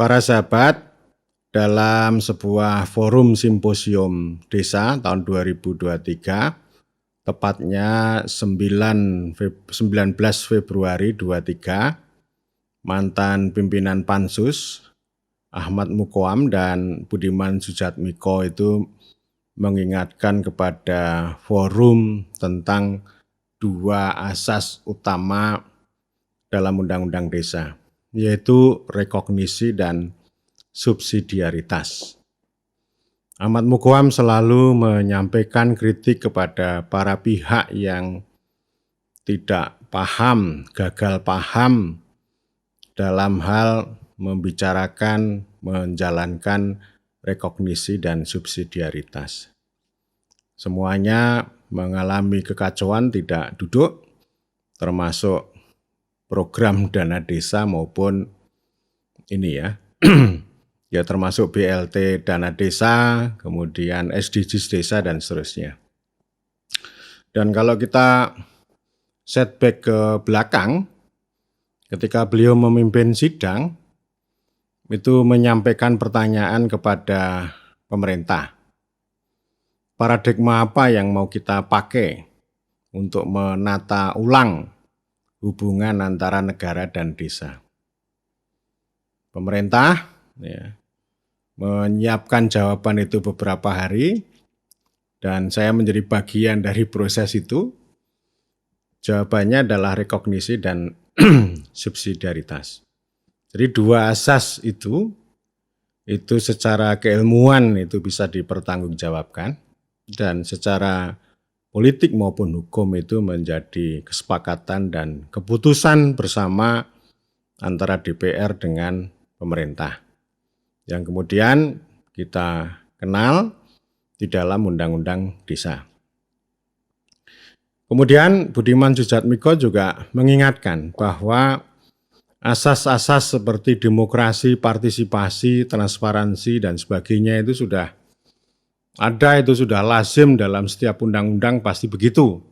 Para sahabat, dalam sebuah forum simposium desa tahun 2023, tepatnya 19 Februari 23, mantan pimpinan Pansus Ahmad Mukoam dan Budiman Sujatmiko itu mengingatkan kepada forum tentang dua asas utama dalam Undang-Undang Desa, yaitu rekognisi dan subsidiaritas. Ahmad Mukoam selalu menyampaikan kritik kepada para pihak yang tidak paham, gagal paham dalam hal membicarakan, menjalankan rekognisi dan subsidiaritas. Semuanya mengalami kekacauan tidak duduk, termasuk program dana desa maupun ini ya termasuk BLT dana desa, kemudian SDGs desa dan seterusnya. Dan kalau kita setback ke belakang, ketika beliau memimpin sidang, itu menyampaikan pertanyaan kepada pemerintah. Paradigma apa yang mau kita pakai untuk menata ulang hubungan antara negara dan desa? Pemerintah menyiapkan jawaban itu beberapa hari, dan saya menjadi bagian dari proses itu. Jawabannya adalah rekognisi dan subsidiaritas. Jadi dua asas itu secara keilmuan itu bisa dipertanggungjawabkan, dan secara politik maupun hukum itu menjadi kesepakatan dan keputusan bersama antara DPR dengan pemerintah, yang kemudian kita kenal di dalam Undang-Undang Desa. Kemudian Budiman Sujatmiko juga mengingatkan bahwa asas-asas seperti demokrasi, partisipasi, transparansi, dan sebagainya itu sudah ada, itu sudah lazim dalam setiap undang-undang, pasti begitu.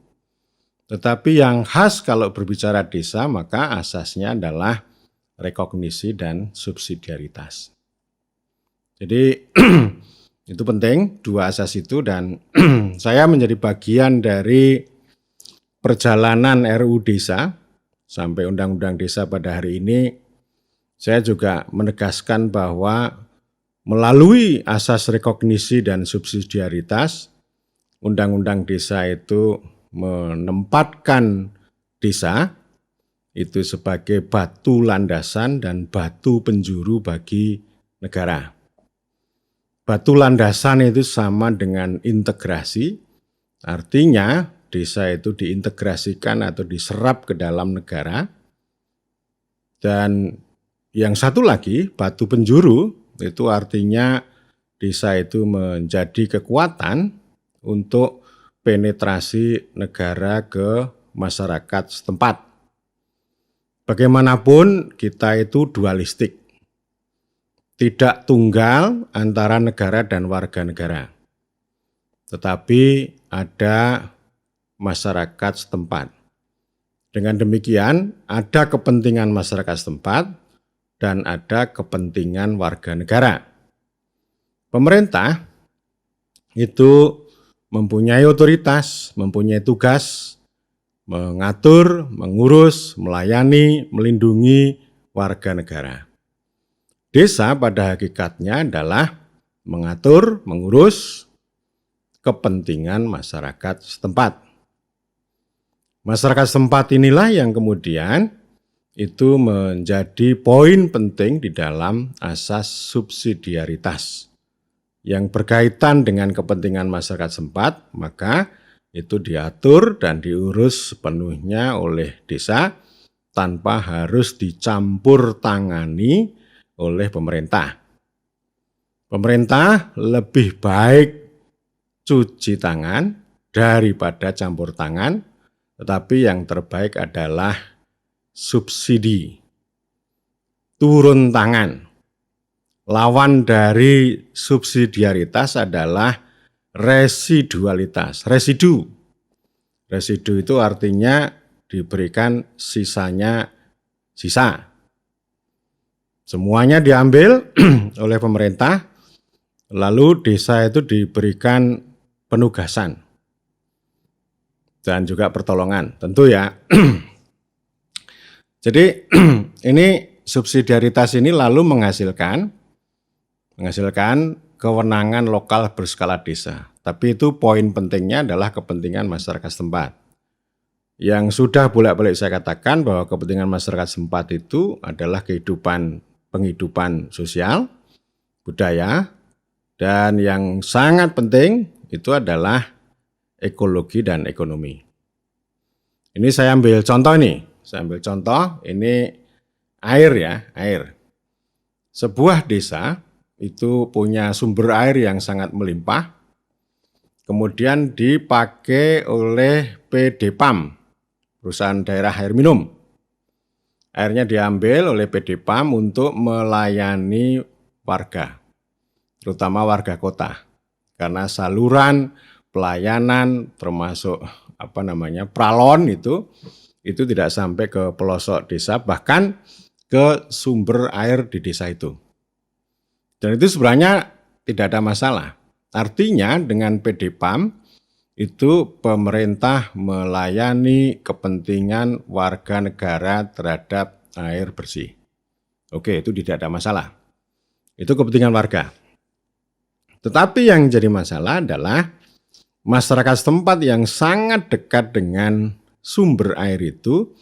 Tetapi yang khas kalau berbicara desa, maka asasnya adalah rekognisi dan subsidiaritas. Jadi itu penting, dua asas itu, dan saya menjadi bagian dari perjalanan RUU Desa sampai Undang-Undang Desa pada hari ini. Saya juga menegaskan bahwa melalui asas rekognisi dan subsidiaritas, Undang-Undang Desa itu menempatkan desa itu sebagai batu landasan dan batu penjuru bagi negara. Batu landasan itu sama dengan integrasi, artinya desa itu diintegrasikan atau diserap ke dalam negara. Dan yang satu lagi, batu penjuru, itu artinya desa itu menjadi kekuatan untuk penetrasi negara ke masyarakat setempat. Bagaimanapun kita itu dualistik, tidak tunggal antara negara dan warga negara, tetapi ada masyarakat setempat. Dengan demikian, ada kepentingan masyarakat setempat dan ada kepentingan warga negara. Pemerintah itu mempunyai otoritas, mempunyai tugas mengatur, mengurus, melayani, melindungi warga negara. Desa pada hakikatnya adalah mengatur, mengurus kepentingan masyarakat setempat. Masyarakat setempat inilah yang kemudian itu menjadi poin penting di dalam asas subsidiaritas yang berkaitan dengan kepentingan masyarakat setempat, maka itu diatur dan diurus sepenuhnya oleh desa tanpa harus dicampur tangani oleh pemerintah. Pemerintah lebih baik cuci tangan daripada campur tangan, tetapi yang terbaik adalah subsidi, turun tangan. Lawan dari subsidiaritas adalah residualitas, residu. Residu itu artinya diberikan sisanya sisa. Semuanya diambil oleh pemerintah, lalu desa itu diberikan penugasan dan juga pertolongan, tentu ya. Jadi ini subsidiaritas ini lalu menghasilkan kewenangan lokal berskala desa. Tapi itu poin pentingnya adalah kepentingan masyarakat setempat. Yang sudah bolak-balik saya katakan bahwa kepentingan masyarakat setempat itu adalah penghidupan sosial, budaya, dan yang sangat penting itu adalah ekologi dan ekonomi. Ini saya ambil contoh nih. Ini air ya, air. Sebuah desa itu punya sumber air yang sangat melimpah, kemudian dipakai oleh PD PAM, perusahaan daerah air minum. Airnya diambil oleh PD PAM untuk melayani warga, terutama warga kota. Karena saluran pelayanan termasuk pralon itu tidak sampai ke pelosok desa, bahkan ke sumber air di desa itu. Dan itu sebenarnya tidak ada masalah. Artinya dengan PD PAM itu pemerintah melayani kepentingan warga negara terhadap air bersih. Oke, itu tidak ada masalah. Itu kepentingan warga. Tetapi yang jadi masalah adalah masyarakat setempat yang sangat dekat dengan sumber air itu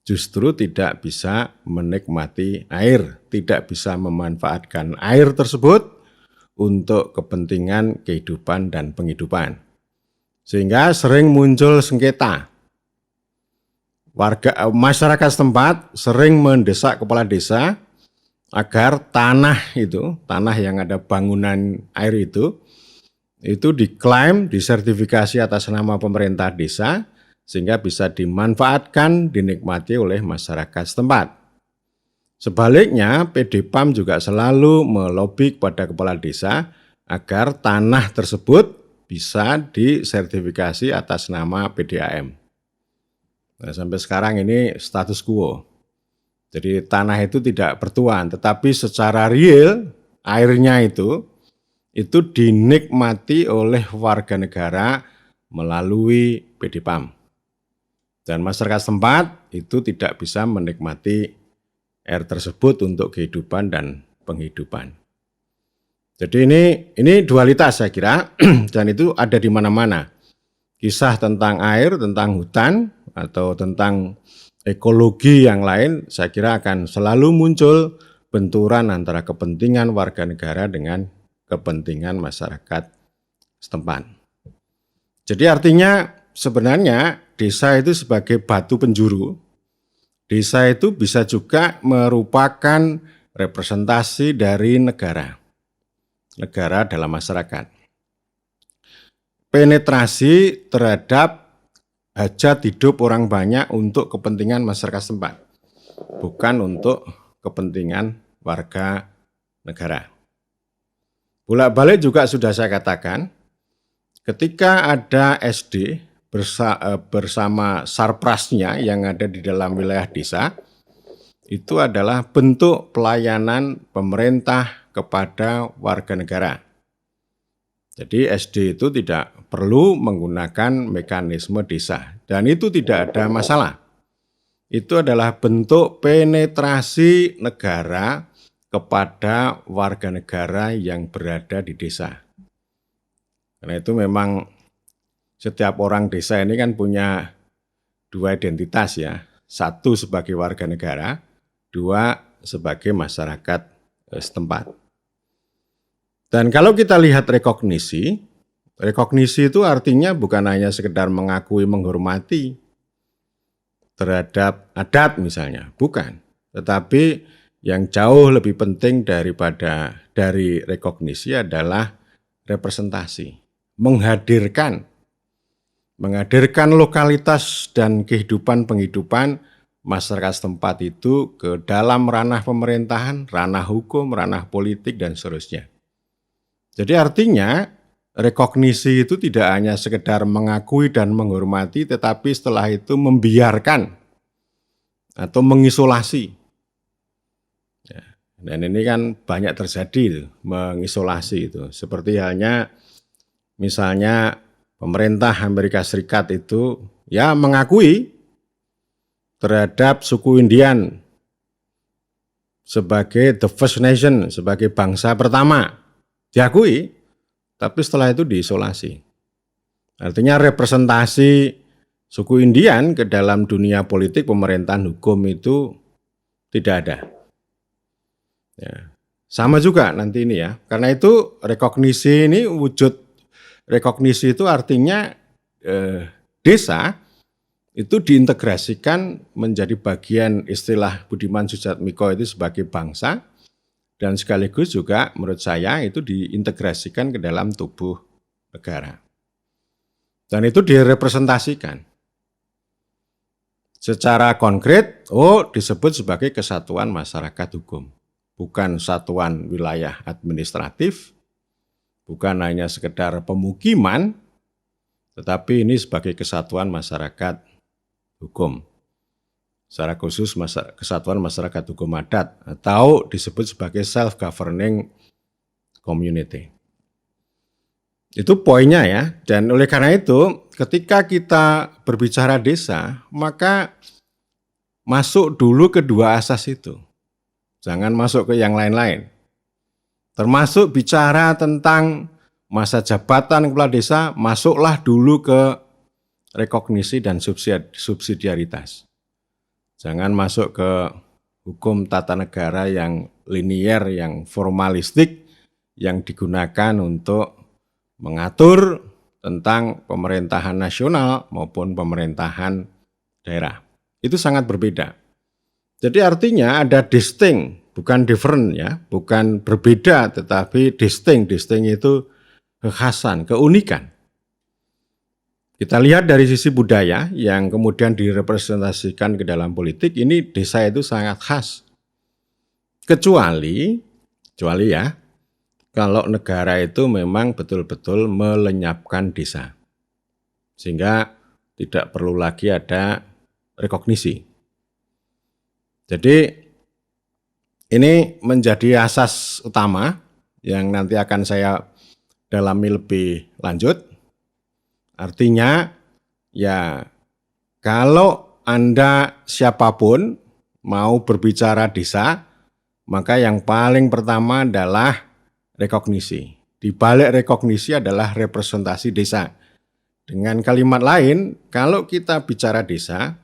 justru tidak bisa menikmati air, tidak bisa memanfaatkan air tersebut untuk kepentingan kehidupan dan penghidupan. Sehingga sering muncul sengketa. Masyarakat setempat sering mendesak kepala desa agar tanah yang ada bangunan air itu diklaim, disertifikasi atas nama pemerintah desa, sehingga bisa dimanfaatkan, dinikmati oleh masyarakat setempat. Sebaliknya, PD PAM juga selalu melobi kepada kepala desa agar tanah tersebut bisa disertifikasi atas nama PDAM. Nah, sampai sekarang ini status quo. Jadi tanah itu tidak bertuan, tetapi secara real airnya itu dinikmati oleh warga negara melalui PD PAM. Dan masyarakat setempat itu tidak bisa menikmati air tersebut untuk kehidupan dan penghidupan. Jadi ini dualitas saya kira, dan itu ada di mana-mana. Kisah tentang air, tentang hutan, atau tentang ekologi yang lain, saya kira akan selalu muncul benturan antara kepentingan warga negara dengan kepentingan masyarakat setempat. Jadi artinya sebenarnya desa itu sebagai batu penjuru. Desa itu bisa juga merupakan representasi dari negara dalam masyarakat. Penetrasi terhadap hajat hidup orang banyak untuk kepentingan masyarakat setempat, bukan untuk kepentingan warga negara. Bolak-balik juga sudah saya katakan, ketika ada SD bersama sarprasnya yang ada di dalam wilayah desa, itu adalah bentuk pelayanan pemerintah kepada warga negara. Jadi SD itu tidak perlu menggunakan mekanisme desa, dan itu tidak ada masalah. Itu adalah bentuk penetrasi negara kepada warga negara yang berada di desa. Karena itu memang setiap orang desa ini kan punya dua identitas ya. Satu sebagai warga negara, dua sebagai masyarakat setempat. Dan kalau kita lihat rekognisi itu artinya bukan hanya sekedar mengakui, menghormati terhadap adat misalnya, bukan. Tetapi yang jauh lebih penting dari rekognisi adalah representasi, menghadirkan lokalitas dan kehidupan penghidupan masyarakat setempat itu ke dalam ranah pemerintahan, ranah hukum, ranah politik, dan seterusnya. Jadi artinya rekognisi itu tidak hanya sekedar mengakui dan menghormati, tetapi setelah itu membiarkan atau mengisolasi. Dan ini kan banyak terjadi itu, mengisolasi itu. Seperti halnya misalnya pemerintah Amerika Serikat itu ya mengakui terhadap suku Indian sebagai the first nation, sebagai bangsa pertama. Diakui, tapi setelah itu diisolasi. Artinya representasi suku Indian ke dalam dunia politik, pemerintahan, hukum itu tidak ada. Ya. Sama juga nanti ini ya, karena itu rekognisi ini wujud rekognisi itu artinya desa itu diintegrasikan menjadi bagian istilah Budiman Sujatmiko itu sebagai bangsa dan sekaligus juga menurut saya itu diintegrasikan ke dalam tubuh negara. Dan itu direpresentasikan secara konkret, disebut sebagai kesatuan masyarakat hukum. Bukan satuan wilayah administratif, bukan hanya sekedar pemukiman, tetapi ini sebagai kesatuan masyarakat hukum. Secara khusus kesatuan masyarakat hukum adat atau disebut sebagai self-governing community. Itu poinnya ya, dan oleh karena itu ketika kita berbicara desa, maka masuk dulu ke dua asas itu. Jangan masuk ke yang lain-lain. Termasuk bicara tentang masa jabatan kepala desa, masuklah dulu ke rekognisi dan subsidiaritas. Jangan masuk ke hukum tata negara yang linier, yang formalistik, yang digunakan untuk mengatur tentang pemerintahan nasional maupun pemerintahan daerah. Itu sangat berbeda. Jadi artinya ada distinct, bukan different ya, bukan berbeda tetapi distinct. Distinct itu kekhasan, keunikan. Kita lihat dari sisi budaya yang kemudian direpresentasikan ke dalam politik, ini desa itu sangat khas. Kecuali ya, kalau negara itu memang betul-betul melenyapkan desa. Sehingga tidak perlu lagi ada rekognisi. Jadi ini menjadi asas utama yang nanti akan saya dalami lebih lanjut. Artinya ya kalau Anda siapapun mau berbicara desa, maka yang paling pertama adalah rekognisi. Di balik rekognisi adalah representasi desa. Dengan kalimat lain, kalau kita bicara desa,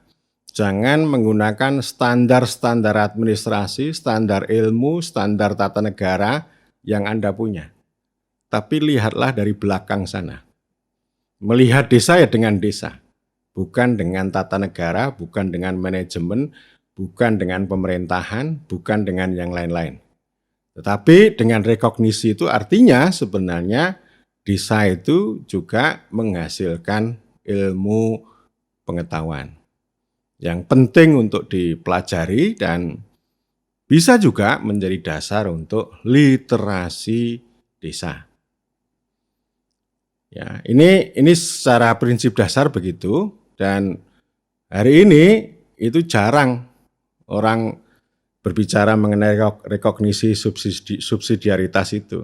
jangan menggunakan standar-standar administrasi, standar ilmu, standar tata negara yang Anda punya. Tapi lihatlah dari belakang sana. Melihat desa ya dengan desa. Bukan dengan tata negara, bukan dengan manajemen, bukan dengan pemerintahan, bukan dengan yang lain-lain. Tetapi dengan rekognisi itu artinya sebenarnya desa itu juga menghasilkan ilmu pengetahuan yang penting untuk dipelajari dan bisa juga menjadi dasar untuk literasi desa. Ya, ini secara prinsip dasar begitu dan hari ini itu jarang orang berbicara mengenai rekognisi subsidiaritas itu.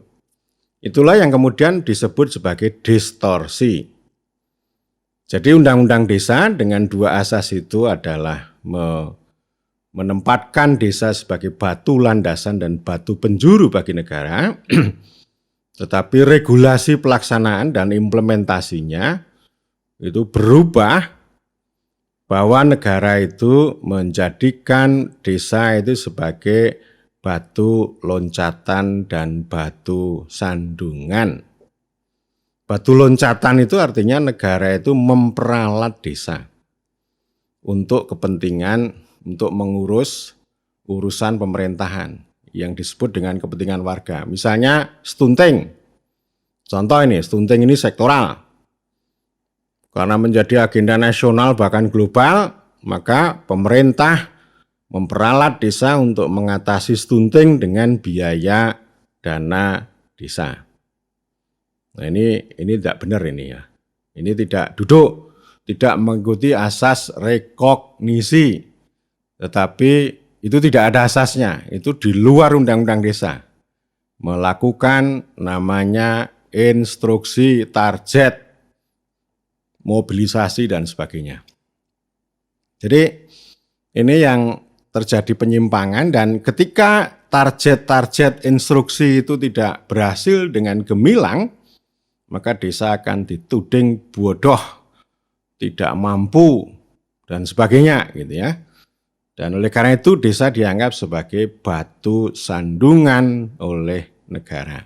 Itulah yang kemudian disebut sebagai distorsi. Jadi undang-undang desa dengan dua asas itu adalah menempatkan desa sebagai batu landasan dan batu penjuru bagi negara, tetapi regulasi pelaksanaan dan implementasinya itu berubah bahwa negara itu menjadikan desa itu sebagai batu loncatan dan batu sandungan. Batu loncatan itu artinya negara itu memperalat desa untuk kepentingan, untuk mengurus urusan pemerintahan yang disebut dengan kepentingan warga. Misalnya stunting, contoh ini, stunting ini sektoral. Karena menjadi agenda nasional bahkan global, maka pemerintah memperalat desa untuk mengatasi stunting dengan biaya dana desa. Nah ini tidak benar ini ya. Ini tidak duduk, tidak mengikuti asas rekognisi. Tetapi Itu tidak ada asasnya, itu di luar Undang-Undang Desa. Melakukan namanya instruksi, target, mobilisasi, dan sebagainya. Jadi ini yang terjadi penyimpangan, dan ketika target-target instruksi itu tidak berhasil dengan gemilang, maka desa akan dituding bodoh, tidak mampu, dan sebagainya gitu ya. Dan oleh karena itu desa dianggap sebagai batu sandungan oleh negara.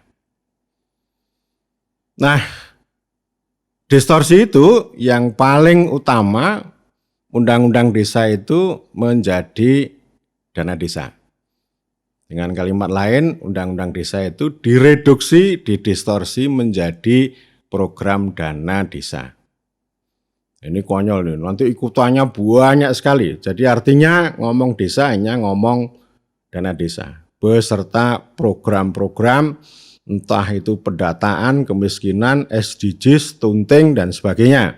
Nah, distorsi itu yang paling utama, Undang-Undang Desa itu menjadi dana desa. Dengan kalimat lain, Undang-Undang Desa itu direduksi, didistorsi menjadi program dana desa. Ini konyol nih, nanti ikutannya banyak sekali. Jadi artinya ngomong desa hanya ngomong dana desa, beserta program-program, entah itu pendataan, kemiskinan, SDGs, stunting, dan sebagainya.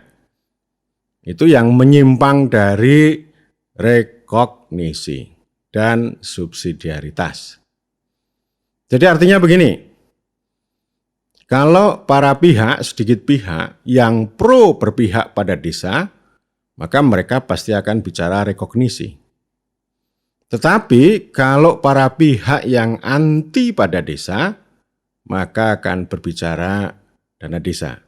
Itu yang menyimpang dari rekognisi dan subsidiaritas. Jadi artinya begini, kalau para pihak, sedikit pihak yang pro berpihak pada desa, maka mereka pasti akan bicara rekognisi. Tetapi kalau para pihak yang anti pada desa, maka akan berbicara dana desa.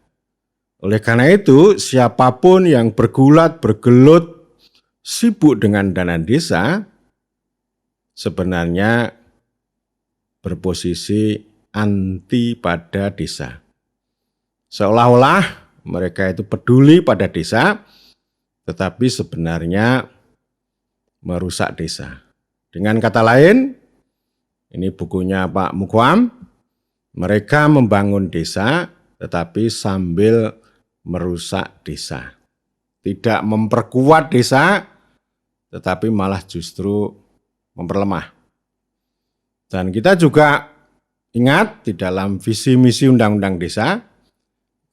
Oleh karena itu, siapapun yang bergulat, bergelut, sibuk dengan dana desa, sebenarnya berposisi anti pada desa. Seolah-olah mereka itu peduli pada desa, tetapi sebenarnya merusak desa. Dengan kata lain, ini bukunya Pak Mukwam, mereka membangun desa, tetapi sambil merusak desa. Tidak memperkuat desa, tetapi malah justru memperlemah. Dan kita juga ingat di dalam visi misi Undang-Undang Desa,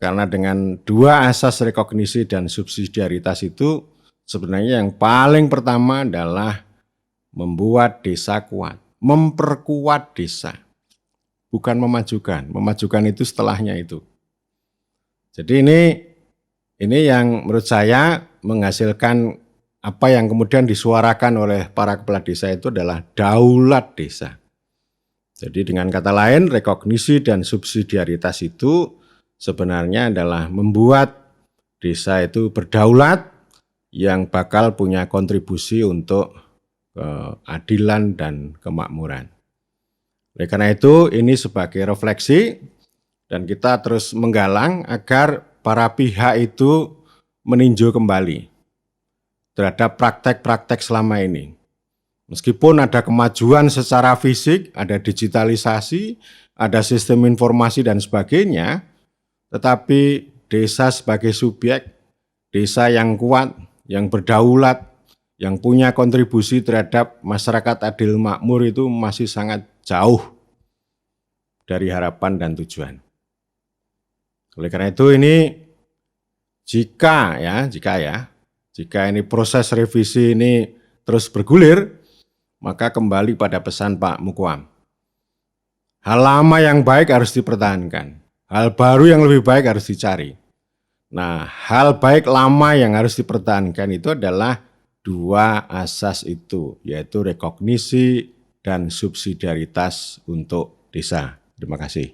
karena dengan dua asas rekognisi dan subsidiaritas itu sebenarnya yang paling pertama adalah membuat desa kuat, memperkuat desa, bukan memajukan. Memajukan itu setelahnya itu. Jadi ini yang menurut saya menghasilkan apa yang kemudian disuarakan oleh para kepala desa itu adalah daulat desa. Jadi dengan kata lain, rekognisi dan subsidiaritas itu sebenarnya adalah membuat desa itu berdaulat yang bakal punya kontribusi untuk keadilan dan kemakmuran. Oleh karena itu, ini sebagai refleksi dan kita terus menggalang agar para pihak itu meninjau kembali terhadap praktek-praktek selama ini. Meskipun ada kemajuan secara fisik, ada digitalisasi, ada sistem informasi dan sebagainya, tetapi desa sebagai subjek, desa yang kuat, yang berdaulat, yang punya kontribusi terhadap masyarakat adil makmur itu masih sangat jauh dari harapan dan tujuan. Oleh karena itu ini jika ini proses revisi ini terus bergulir, maka kembali pada pesan Pak Mukwam. Hal lama yang baik harus dipertahankan. Hal baru yang lebih baik harus dicari. Nah, hal baik lama yang harus dipertahankan itu adalah dua asas itu, yaitu rekognisi dan subsidiaritas untuk desa. Terima kasih.